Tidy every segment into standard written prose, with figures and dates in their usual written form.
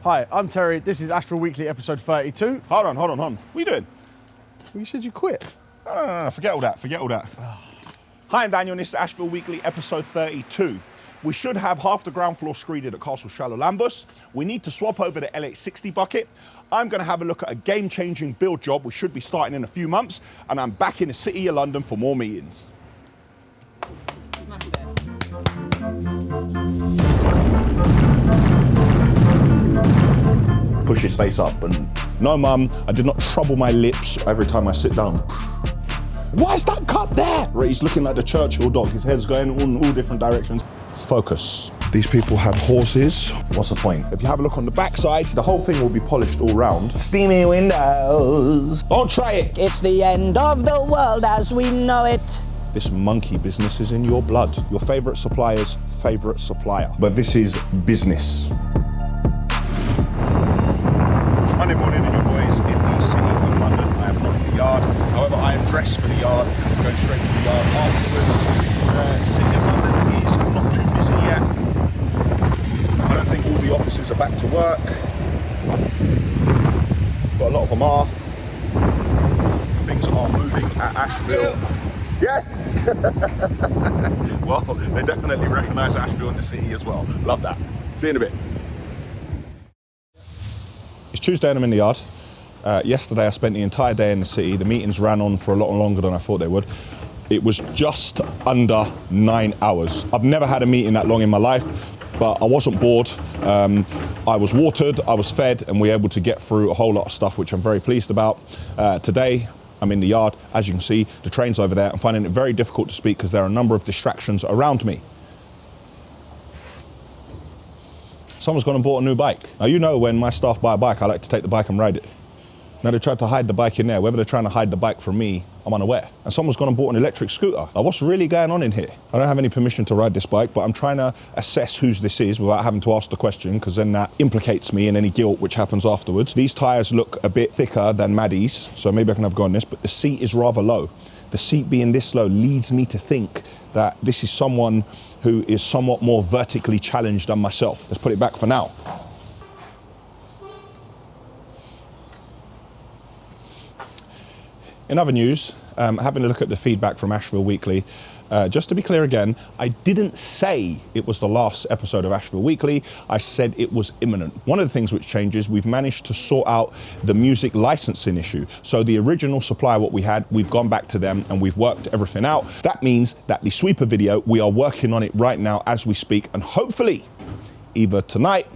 Hi, I'm Terry. This is Ashville Weekly, episode 32. Hold on. What are you doing? Well, you said you quit. No, forget all that. Hi, I'm Daniel, and this is Ashville Weekly, episode 32. We should have half the ground floor screeded at Castle Charalambous. We need to swap over the L860 bucket. I'm going to have a look at a game-changing build job we should be starting in a few months, and I'm back in the city of London for more meetings. Push his face up and no mum, I did not trouble my lips every time I sit down. Why is that cut there? Right, he's looking like the Churchill dog. His head's going in all different directions. Focus. These people had horses. What's the point? If you have a look on the backside, the whole thing will be polished all round. Steamy windows. Don't try it. It's the end of the world as we know it. This monkey business is in your blood. Your favorite supplier's favorite supplier. But this is business. Monday morning, and your boys in the city of London. I am not in the yard. However, I am dressed for the yard. I'm going straight to the yard afterwards. The city of London is not too busy yet. I don't think all the offices are back to work, but a lot of them are. Things are moving at Ashville. Yes! Well, they definitely recognise Ashville in the city as well. Love that. See you in a bit. It's Tuesday and I'm in the yard. Yesterday I spent the entire day in the city. The meetings ran on for a lot longer than I thought they would. It was just under 9 hours. I've never had a meeting that long in my life, but I wasn't bored. I was watered, I was fed, and we were able to get through a whole lot of stuff, which I'm very pleased about. Today, I'm in the yard. As you can see, the train's over there. I'm finding it very difficult to speak because there are a number of distractions around me. Someone's gone and bought a new bike. Now, you know, when my staff buy a bike, I like to take the bike and ride it. Now, they tried to hide the bike in there. Whether they're trying to hide the bike from me, I'm unaware. And someone's gone and bought an electric scooter. Now, what's really going on in here? I don't have any permission to ride this bike, but I'm trying to assess whose this is without having to ask the question, because then that implicates me in any guilt which happens afterwards. These tyres look a bit thicker than Maddie's, so maybe I can have a go on this, but the seat is rather low. The seat being this low leads me to think that this is someone who is somewhat more vertically challenged than myself. Let's put it back for now. In other news, having a look at the feedback from Ashville Weekly, just to be clear again, I didn't say it was the last episode of Ashville Weekly. I said it was imminent. One of the things which changes, we've managed to sort out the music licensing issue. So the original supplier, what we had, we've gone back to them and we've worked everything out. That means that the sweeper video, we are working on it right now as we speak, and hopefully either tonight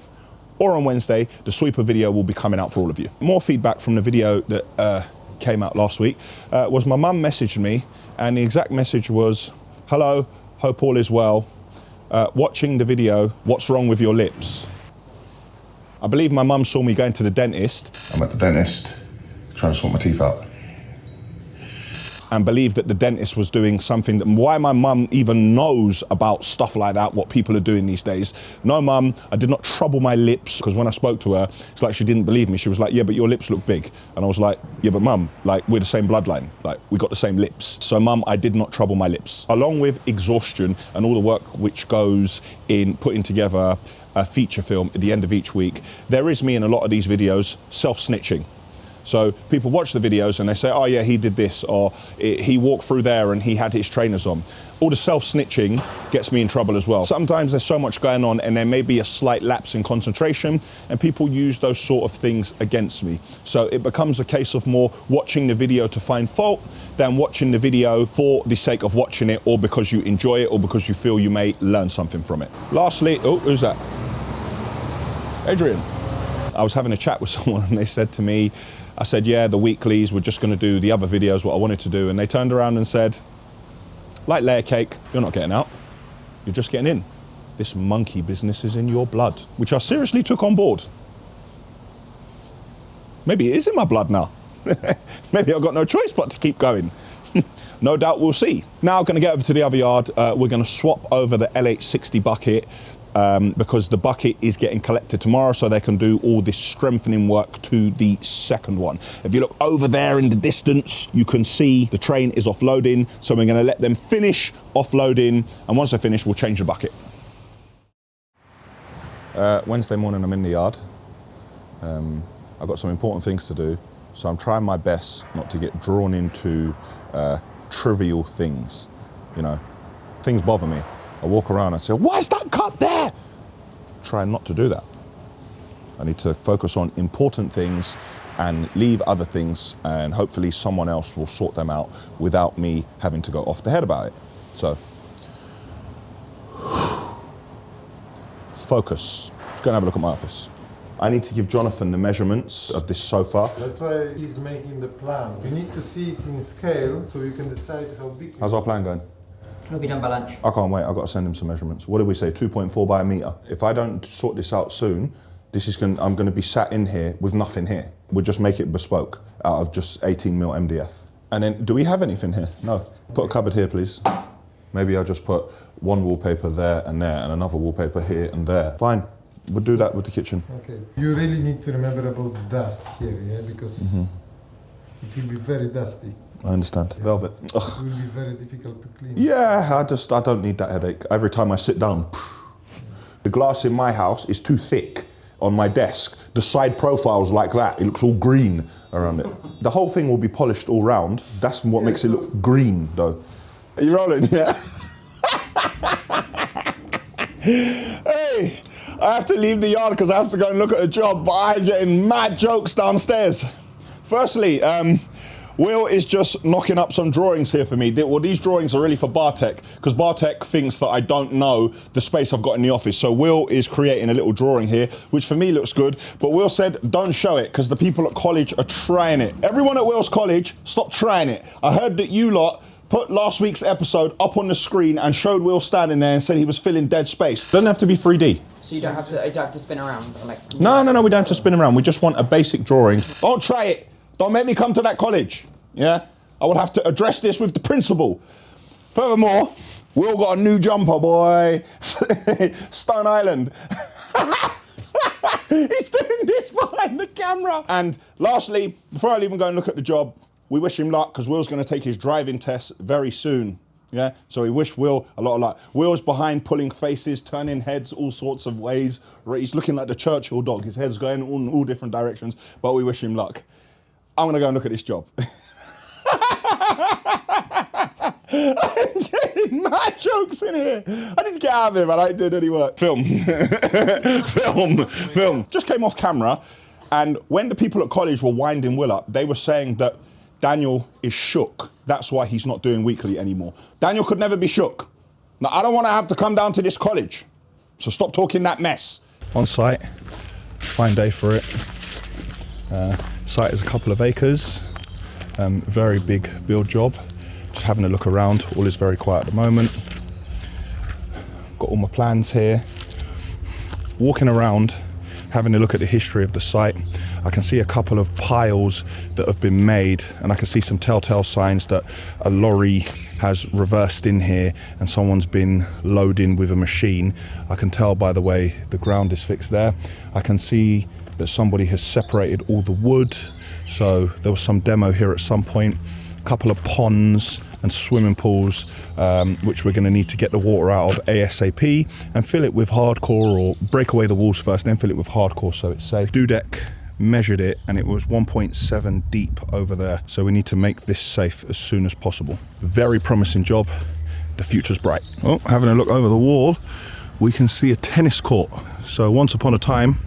or on Wednesday, the sweeper video will be coming out for all of you. More feedback from the video that came out last week was my mum messaged me, and the exact message was, "Hello, hope all is well. Watching the video, what's wrong with your lips?" I believe my mum saw me going to the dentist. I'm at the dentist trying to sort my teeth out. And believed that the dentist was doing something that, why my mum even knows about stuff like that, what people are doing these days. No, mum, I did not trouble my lips, because when I spoke to her, it's like she didn't believe me. She was like, "Yeah, but your lips look big." And I was like, "Yeah, but mum, like, we're the same bloodline. Like, we got the same lips." So mum, I did not trouble my lips. Along with exhaustion and all the work which goes in putting together a feature film at the end of each week, there is me in a lot of these videos self-snitching. So people watch the videos and they say, "Oh yeah, he did this," or "He walked through there and he had his trainers on." All the self-snitching gets me in trouble as well. Sometimes there's so much going on and there may be a slight lapse in concentration, and people use those sort of things against me. So it becomes a case of more watching the video to find fault than watching the video for the sake of watching it, or because you enjoy it, or because you feel you may learn something from it. Lastly, oh, who's that? Adrian. I was having a chat with someone and they said to me, I said, "Yeah, the weeklies, we're just going to do the other videos, what I wanted to do." And they turned around and said, "Like layer cake, you're not getting out. You're just getting in. This monkey business is in your blood," which I seriously took on board. Maybe it is in my blood now. Maybe I've got no choice but to keep going. No doubt we'll see. Now I'm going to get over to the other yard. We're going to swap over the L860 bucket because the bucket is getting collected tomorrow, so they can do all this strengthening work to the second one. If you look over there in the distance, you can see the train is offloading, so we're going to let them finish offloading, and once they finish, we'll change the bucket. Wednesday morning, I'm in the yard. I've got some important things to do, so I'm trying my best not to get drawn into trivial things. You know, things bother me. I walk around and say, why is that cup there? Try not to do that. I need to focus on important things and leave other things, and hopefully someone else will sort them out without me having to go off the head about it. So, focus. Let's go and have a look at my office. I need to give Jonathan the measurements of this sofa. That's why he's making the plan. You need to see it in scale so you can decide how big. How's our plan going? It'll be done by lunch. I can't wait, I've got to send him some measurements. What did we say, 2.4 by a metre? If I don't sort this out soon, I'm going to be sat in here with nothing here. We'll just make it bespoke out of just 18mm MDF. And then, do we have anything here? No. Put a cupboard here, please. Maybe I'll just put one wallpaper there and another wallpaper here and there. Fine, we'll do that with the kitchen. Okay. You really need to remember about dust here, yeah? Because it will be very dusty. I understand. Velvet. Ugh. It will be very difficult to clean. Yeah, I don't need that headache. Every time I sit down, the glass in my house is too thick on my desk. The side profile's like that. It looks all green around it. The whole thing will be polished all round. That's what makes it look green, though. Are you rolling? Yeah. Hey, I have to leave the yard because I have to go and look at a job, but I'm getting mad jokes downstairs. Firstly, Will is just knocking up some drawings here for me. Well, these drawings are really for Bartek, because Bartek thinks that I don't know the space I've got in the office. So Will is creating a little drawing here, which for me looks good. But Will said, don't show it, because the people at college are trying it. Everyone at Will's college, stop trying it. I heard that you lot put last week's episode up on the screen and showed Will standing there and said he was filling dead space. Doesn't have to be 3D. So you don't have to spin around? Like, No, we don't have to spin around. We just want a basic drawing. Don't try it. Don't make me come to that college. Yeah? I will have to address this with the principal. Furthermore, we all got a new jumper, boy. Stone Island. He's doing this behind the camera. And lastly, before I even go and look at the job, we wish him luck, because Will's going to take his driving test very soon. Yeah? So we wish Will a lot of luck. Will's behind pulling faces, turning heads all sorts of ways. He's looking like the Churchill dog. His head's going in all different directions, but we wish him luck. I'm going to go and look at this job. I'm getting mad jokes in here. I need to get out of here, but I ain't doing any work. Film. Film. Just came off camera, and when the people at college were winding Will up, they were saying that Daniel is shook. That's why he's not doing weekly anymore. Daniel could never be shook. Now, I don't want to have to come down to this college, so stop talking that mess. On site, fine day for it. Site is a couple of acres. Very big build job. Just having a look around. All is very quiet at the moment. Got all my plans here. Walking around, having a look at the history of the site. I can see a couple of piles that have been made, and I can see some telltale signs that a lorry has reversed in here and someone's been loading with a machine. I can tell by the way the ground is fixed there. I can see that somebody has separated all the wood. So there was some demo here at some point. A couple of ponds and swimming pools, which we're going to need to get the water out of ASAP and fill it with hardcore, or break away the walls first, then fill it with hardcore so it's safe. Dudek measured it and it was 1.7 deep over there. So we need to make this safe as soon as possible. Very promising job. The future's bright. Oh, having a look over the wall, we can see a tennis court. So once upon a time,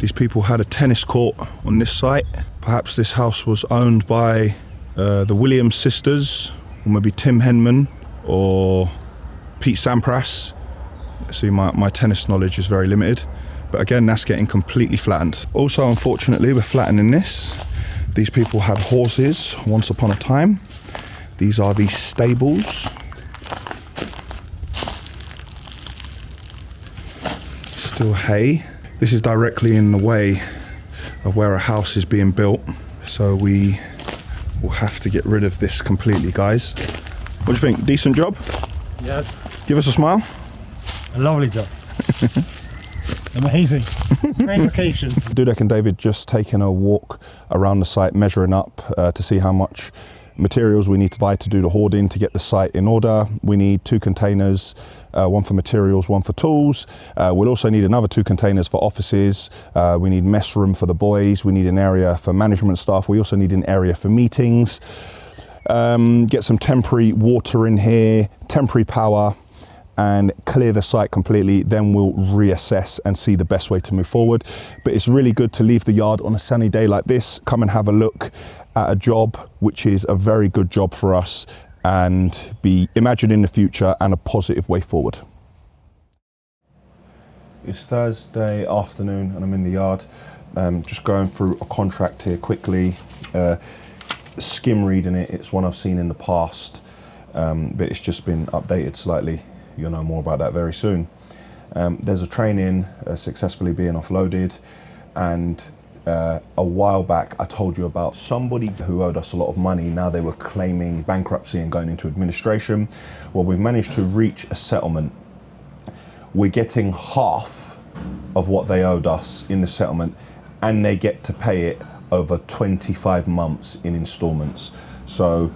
these people had a tennis court on this site. Perhaps this house was owned by the Williams sisters, or maybe Tim Henman or Pete Sampras. See, my tennis knowledge is very limited. But again, that's getting completely flattened. Also, unfortunately, we're flattening this. These people had horses once upon a time. These are the stables. Still hay. This is directly in the way of where a house is being built. So we will have to get rid of this completely, guys. What do you think? Decent job? Yes. Give us a smile. A lovely job. Amazing. Great location. Dudek and David just taking a walk around the site, measuring up to see how much materials we need to buy to do the hoarding to get the site in order. We need 2 containers, one for materials, one for tools. We'll also need another 2 containers for offices. We need mess room for the boys. We need an area for management staff. We also need an area for meetings. Get some temporary water in here, temporary power, and clear the site completely. Then we'll reassess and see the best way to move forward. But it's really good to leave the yard on a sunny day like this, come and have a look at a job which is a very good job for us, and be imagining the future and a positive way forward. It's Thursday afternoon and I'm in the yard, just going through a contract here quickly, skim reading it. It's one I've seen in the past, but it's just been updated slightly. You'll know more about that very soon. There's a train in successfully being offloaded, and a while back I told you about somebody who owed us a lot of money. Now they were claiming bankruptcy and going into administration. Well, we've managed to reach a settlement. We're getting half of what they owed us in the settlement, and they get to pay it over 25 months in installments. So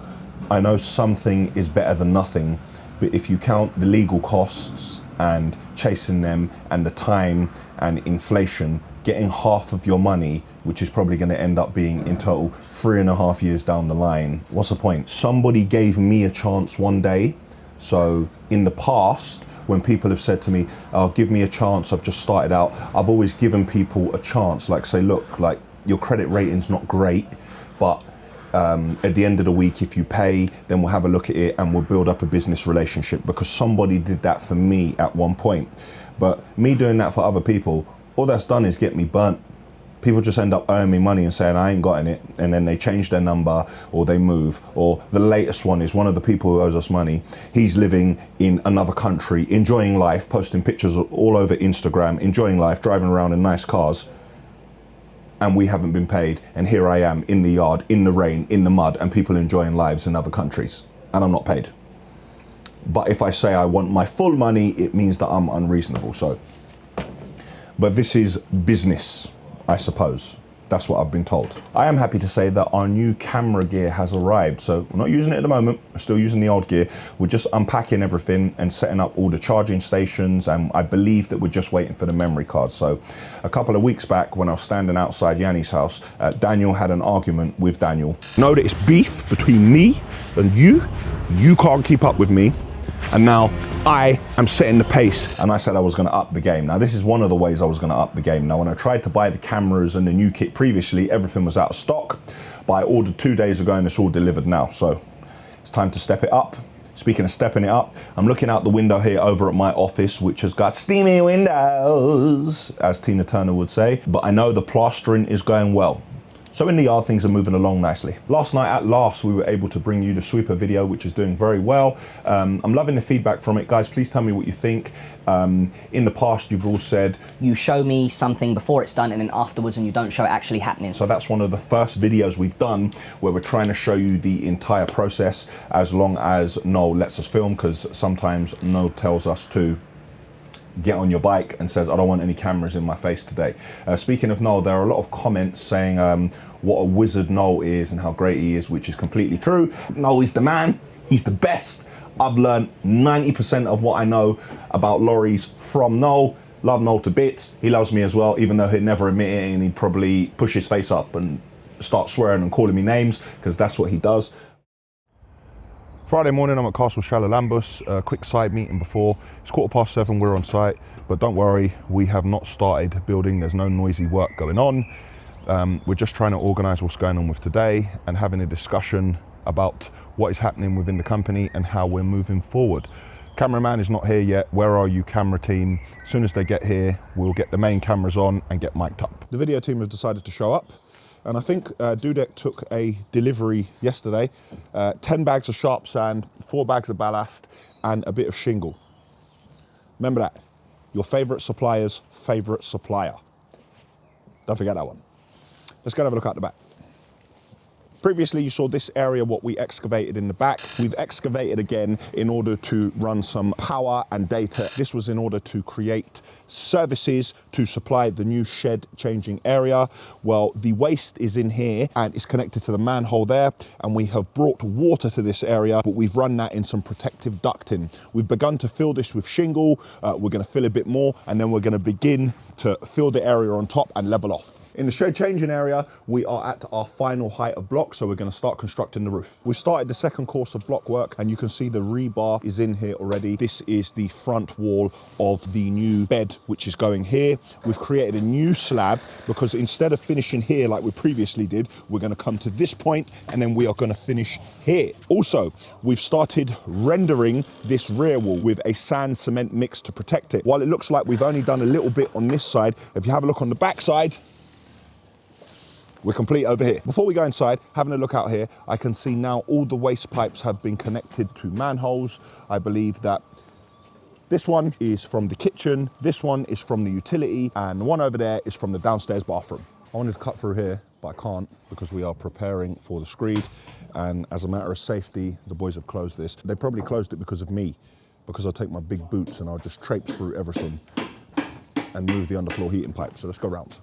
I know something is better than nothing, but if you count the legal costs and chasing them and the time and inflation, getting half of your money, which is probably going to end up being in total 3.5 years down the line, what's the point? Somebody gave me a chance one day. So in the past, when people have said to me, oh, give me a chance, I've just started out, I've always given people a chance, like say, look, like your credit rating's not great, but at the end of the week, if you pay, then we'll have a look at it and we'll build up a business relationship, because somebody did that for me at one point. But me doing that for other people, all that's done is get me burnt. People just end up owing me money and saying I ain't got it, and then they change their number or they move. Or the latest one is one of the people who owes us money. He's living in another country, enjoying life, posting pictures all over Instagram, enjoying life, driving around in nice cars. And we haven't been paid, and here I am in the yard, in the rain, in the mud, and people enjoying lives in other countries, and I'm not paid. But if I say I want my full money, it means that I'm unreasonable. So, but this is business, I suppose. That's what I've been told. I am happy to say that our new camera gear has arrived. So we're not using it at the moment. We're still using the old gear. We're just unpacking everything and setting up all the charging stations. And I believe that we're just waiting for the memory card. So a couple of weeks back, when I was standing outside Yanni's house, Daniel had an argument with Daniel. Know that it's beef between me and you. You can't keep up with me. And now I am setting the pace, and I said I was going to up the game. Now this is one of the ways I was going to up the game. Now when I tried to buy the cameras and the new kit previously, everything was out of stock, but I ordered 2 days ago and it's all delivered now. So it's time to step it up. Speaking of stepping it up, I'm looking out the window here over at my office, which has got steamy windows, as Tina Turner would say, but I know the plastering is going well. So in the yard, things are moving along nicely. Last night, at last, we were able to bring you the sweeper video, which is doing very well. I'm loving the feedback from it. Guys, please tell me what you think. In the past, you've all said, You show me something before it's done and then afterwards, and you don't show it actually happening. so that's one of the first videos we've done where we're trying to show you the entire process, as long as Noel lets us film, because sometimes Noel tells us to get on your bike and says, I don't want any cameras in my face today. Speaking of Noel, there are a lot of comments saying what a wizard Noel is and how great he is, which is completely true. Noel is the man, he's the best. I've learned 90% of what I know about lorries from Noel. Love Noel to bits. He loves me as well, even though he'd never admit it, and he'd probably push his face up and start swearing and calling me names, because that's what he does. Friday morning, I'm at Castle Charalambous, a quick side meeting before. It's 7:15, we're on site, but don't worry, we have not started building. There's no noisy work going on. We're just trying to organise what's going on with today and having a discussion about what is happening within the company and how we're moving forward. Cameraman is not here yet. Where are you, camera team? As soon as they get here, we'll get the main cameras on and get mic'd up. The video team has decided to show up. And I think Dudek took a delivery yesterday, 10 bags of sharp sand, 4 bags of ballast, and a bit of shingle. Remember that, your favourite supplier's favourite supplier. Don't forget that one. Let's go and have a look at the back. Previously, you saw this area, what we excavated in the back. We've excavated again in order to run some power and data. This was in order to create services to supply the new shed changing area. Well, the waste is in here and it's connected to the manhole there, and we have brought water to this area, but we've run that in some protective ducting. We've begun to fill this with shingle. We're going to fill a bit more, and then we're going to begin to fill the area on top and level off. In the shed changing area, we are at our final height of block, so we're going to start constructing the roof. We've started the second course of block work, and you can see the rebar is in here already. This is the front wall of the new bed, which is going here. We've created a new slab because instead of finishing here like we previously did, we're going to come to this point and then we are going to finish here. Also, we've started rendering this rear wall with a sand cement mix to protect it. While it looks like we've only done a little bit on this side, if you have a look on the back side, we're complete over here. Before we go inside, having a look out here, I can see now all the waste pipes have been connected to manholes. I believe that this one is from the kitchen, this one is from the utility, and the one over there is from the downstairs bathroom. I wanted to cut through here, but I can't because we are preparing for the screed. And as a matter of safety, the boys have closed this. They probably closed it because of me, because I'll take my big boots and I'll just traipse through everything and move the underfloor heating pipe. So let's go round.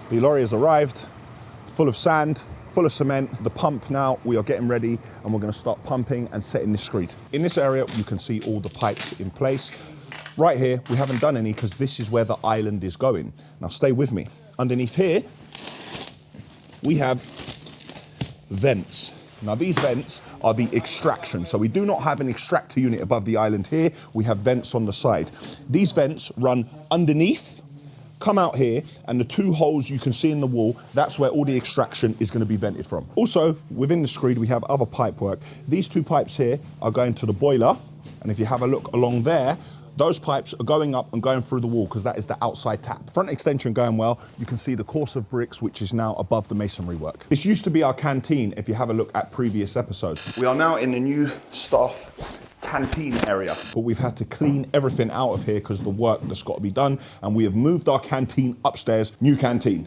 The lorry has arrived, full of sand, full of cement. The pump now, we are getting ready and we're going to start pumping and setting this screed. In this area, you can see all the pipes in place. Right here, we haven't done any because this is where the island is going. Now stay with me. Underneath here, we have vents. Now these vents are the extraction. So we do not have an extractor unit above the island here. We have vents on the side. These vents run underneath, come out here, and the two holes you can see in the wall, that's where all the extraction is going to be vented from. Also, within the screed, we have other pipe work. These two pipes here are going to the boiler, and if you have a look along there, those pipes are going up and going through the wall because that is the outside tap. Front extension going well. You can see the course of bricks, which is now above the masonry work. This used to be our canteen, if you have a look at previous episodes. We are now in the new staff canteen area, but we've had to clean everything out of here because of the work that's got to be done, and we have moved our canteen upstairs, new canteen.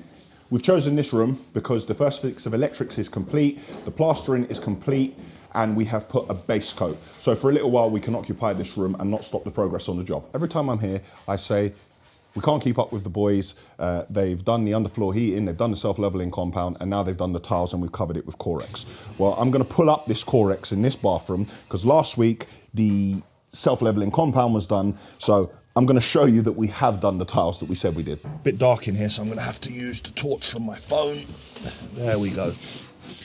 We've chosen this room because the first fix of electrics is complete, the plastering is complete, and we have put a base coat. So for a little while we can occupy this room and not stop the progress on the job. Every time I'm here, I say, we can't keep up with the boys. They've done the underfloor heating, they've done the self-leveling compound, and now they've done the tiles and we've covered it with Corex. Well, I'm gonna pull up this Corex in this bathroom because last week the self-leveling compound was done. So I'm gonna show you that we have done the tiles that we said we did. Bit dark in here, so I'm gonna have to use the torch from my phone. There we go.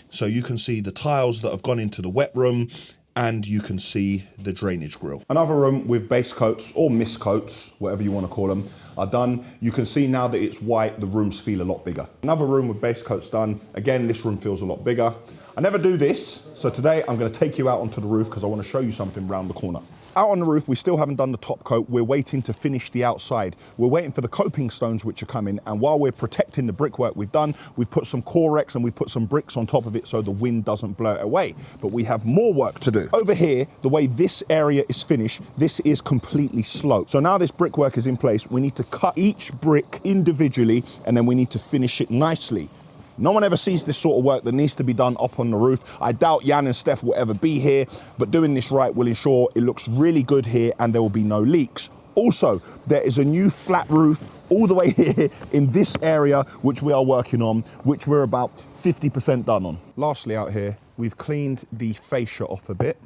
So you can see the tiles that have gone into the wet room, and you can see the drainage grill. Another room with base coats or mist coats, whatever you want to call them, are done. You can see now that it's white, the rooms feel a lot bigger. Another room with base coats done. Again, this room feels a lot bigger. I never do this, so today I'm going to take you out onto the roof because I want to show you something round the corner. Out on the roof, we still haven't done the top coat. We're waiting to finish the outside. We're waiting for the coping stones which are coming, and while we're protecting the brickwork we've done, we've put some Corex and we've put some bricks on top of it so the wind doesn't blow it away. But we have more work to do. Over here, the way this area is finished, this is completely sloped. So now this brickwork is in place, we need to cut each brick individually and then we need to finish it nicely. No one ever sees this sort of work that needs to be done up on the roof. I doubt Jan and Steph will ever be here, but doing this right will ensure it looks really good here and there will be no leaks. Also, there is a new flat roof all the way here in this area, which we are working on, which we're about 50% done on. Lastly out here, we've cleaned the fascia off a bit,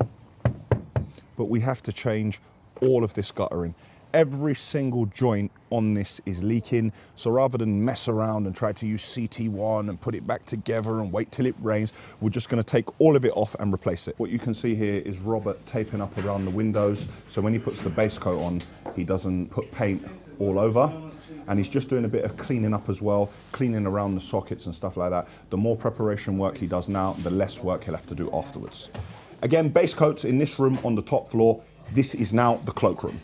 but we have to change all of this guttering. Every single joint on this is leaking. So rather than mess around and try to use CT1 and put it back together and wait till it rains, we're just gonna take all of it off and replace it. What you can see here is Robert taping up around the windows. So when he puts the base coat on, he doesn't put paint all over. And he's just doing a bit of cleaning up as well, cleaning around the sockets and stuff like that. The more preparation work he does now, the less work he'll have to do afterwards. Again, base coats in this room on the top floor. This is now the cloakroom.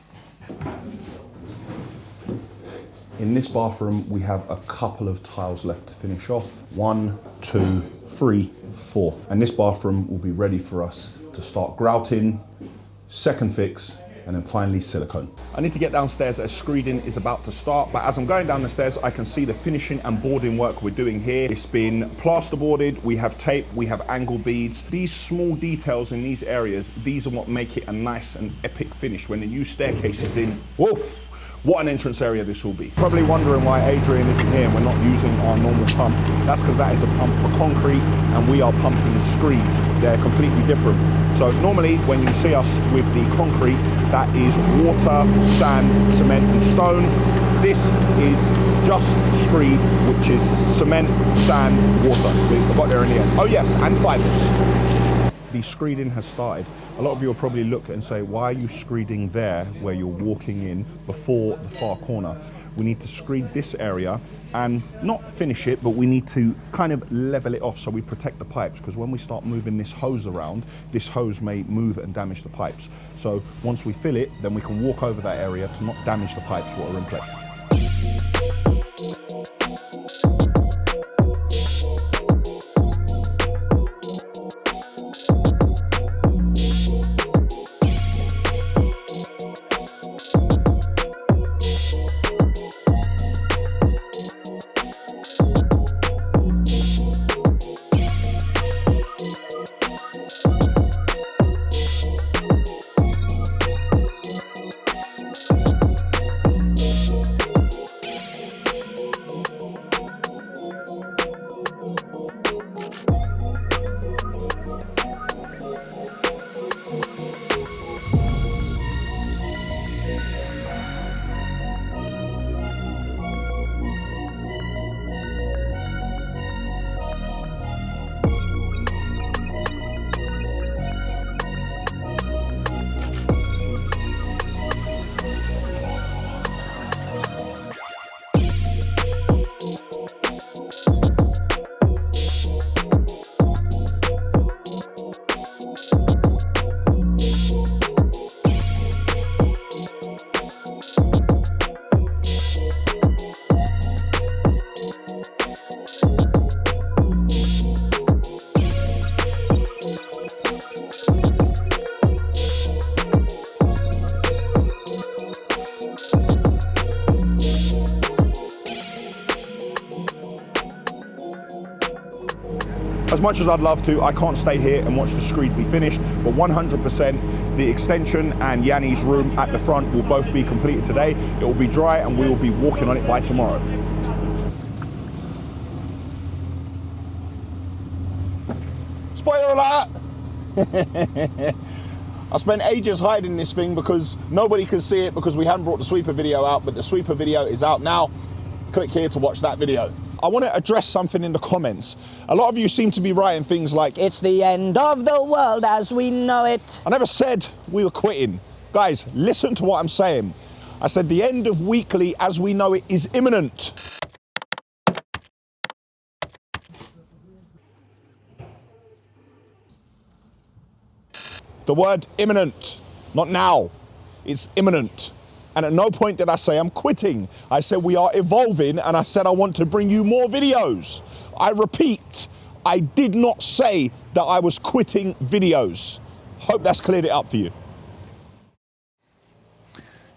In this bathroom, we have a couple of tiles left to finish off. 1, 2, 3, 4. And this bathroom will be ready for us to start grouting, second fix, and then finally silicone. I need to get downstairs as screeding is about to start, but as I'm going down the stairs, I can see the finishing and boarding work we're doing here. It's been plasterboarded, we have tape, we have angle beads. These small details in these areas, these are what make it a nice and epic finish. When the new staircase is in, whoa! What an entrance area this will be. Probably wondering why Adrian isn't here and we're not using our normal pump. That's because that is a pump for concrete and we are pumping Screed. They're completely different. So normally when you see us with the concrete, that is water, sand, cement and stone. This is just Screed, which is cement, sand, water. We got there in the end. Oh yes, and fibers. The screeding has started. A lot of you will probably look and say, why are you screeding there where you're walking in before the far corner? We need to screed this area and not finish it, but we need to kind of level it off so we protect the pipes, because when we start moving this hose around, this hose may move and damage the pipes. So once we fill it, then we can walk over that area to not damage the pipes that are in place. As much as I'd love to, I can't stay here and watch the screed be finished, but 100% the extension and Yanni's room at the front will both be completed today. It will be dry and we will be walking on it by tomorrow. Spoiler alert! I spent ages hiding this thing because nobody could see it because we hadn't brought the sweeper video out, but the sweeper video is out now. Click here to watch that video. I want to address something in the comments. A lot of you seem to be writing things like, It's the end of the world as we know it. I never said we were quitting. Guys, listen to what I'm saying. I said the end of weekly as we know it is imminent. The word imminent, not now. It's imminent. And at no point did I say I'm quitting. I said we are evolving, and I said I want to bring you more videos. I repeat, I did not say that I was quitting videos. Hope that's cleared it up for you.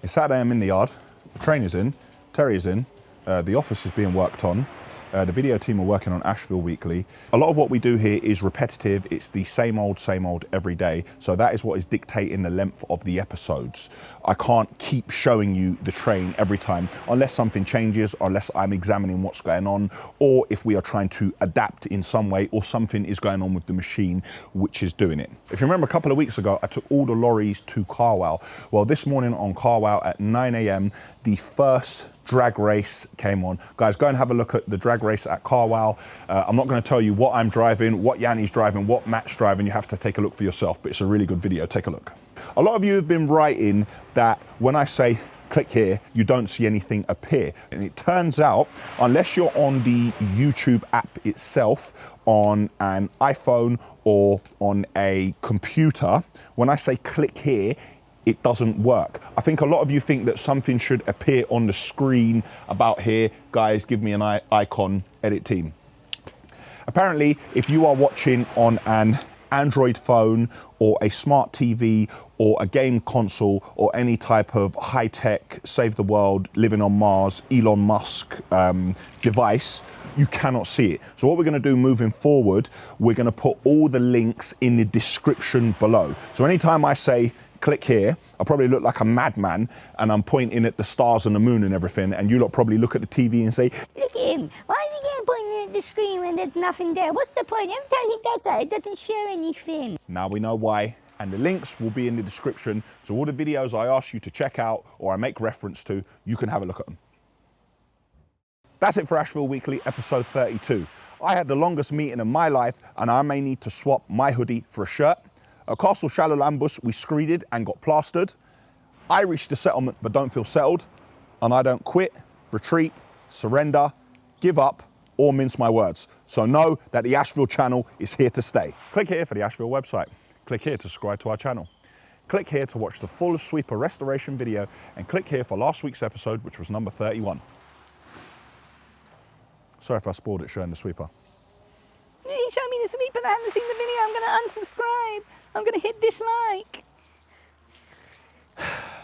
It's Saturday, I'm in the yard. The train is in, Terry is in, the office is being worked on. The video team are working on Ashville Weekly. A lot of what we do here is repetitive. It's the same old every day. So that is what is dictating the length of the episodes. I can't keep showing you the train every time unless something changes, unless I'm examining what's going on, or if we are trying to adapt in some way, or something is going on with the machine which is doing it. If you remember a couple of weeks ago, I took all the lorries to Carwow. Well, this morning on Carwow at 9 a.m, the first drag race came on. Guys, go and have a look at the drag race at Carwow. I'm not going to tell you what I'm driving, what Yanni's driving, what Matt's driving. You have to take a look for yourself, but it's a really good video. Take a look. A lot of you have been writing that when I say click here, you don't see anything appear. And it turns out, unless you're on the YouTube app itself, on an iPhone or on a computer, when I say click here, it doesn't work. I think a lot of you think that something should appear on the screen about here. Guys, give me an icon, edit team. Apparently, if you are watching on an Android phone or a smart TV or a game console or any type of high-tech, save the world, living on Mars, Elon Musk device, you cannot see it. So what we're going to do moving forward, we're going to put all the links in the description below. So anytime I say click here, I probably look like a madman and I'm pointing at the stars and the moon and everything, and you lot probably look at the TV and say, Look at him. Why is he getting pointing at the screen when there's nothing there? What's the point? Every time he does that, it doesn't show anything. now we know why. And the links will be in the description. So all the videos I ask you to check out or I make reference to, you can have a look at them. That's it for Ashville Weekly, episode 32. I had the longest meeting of my life and I may need to swap my hoodie for a shirt. At Castle Charalambous, we screeded and got plastered. I reached the settlement but don't feel settled. And I don't quit, retreat, surrender, give up, or mince my words. So know that the Ashville channel is here to stay. Click here for the Ashville website. Click here to subscribe to our channel. Click here to watch the full sweeper restoration video, and click here for last week's episode, which was number 31. Sorry if I spoiled it showing the sweeper. He showed me the sweep and I haven't seen the video. I'm going to unsubscribe. I'm going to hit dislike.